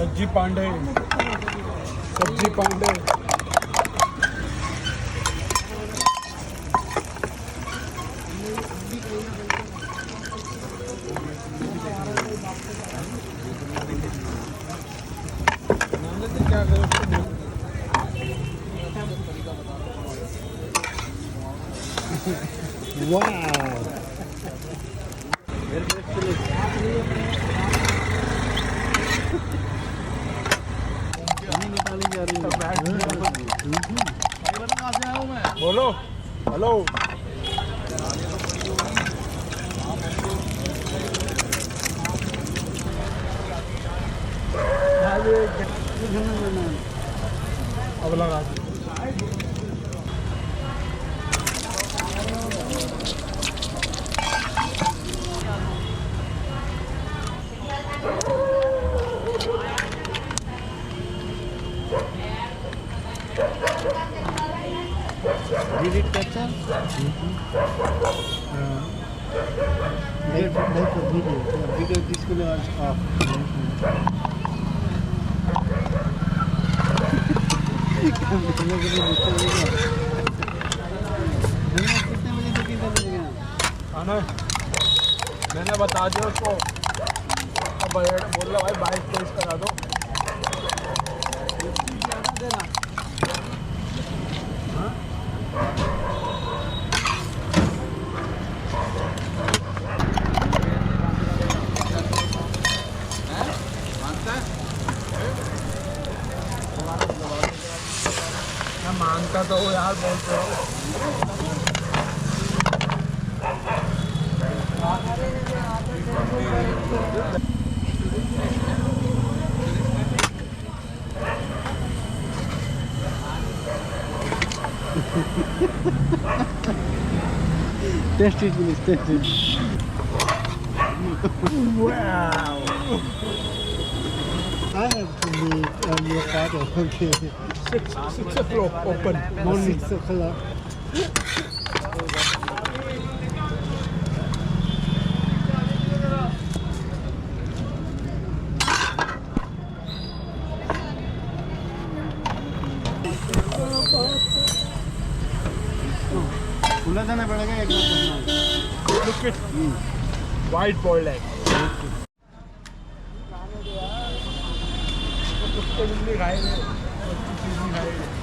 सब्जी पांडे सब्जी पांडे क्या करो वाह बोलो हेलो अब लगा Did it better? Like a video. Because this color was off. खाना मैंने बता दिया उसको अब बोल रहा भाई 22 टेस्ट करा दो देना मैं मानता तो हूँ यार बोलते हो Taste it, please. Taste it. Wow. I have to meet your father. Okay. 6 o'clock open. Morning 6 o'clock. खुला जाना पड़ेगा एक बार Look at white boiled egg. कुत्ते बिल्ली खाएंगे, बच्ची चीज़ नहीं खाएंगे.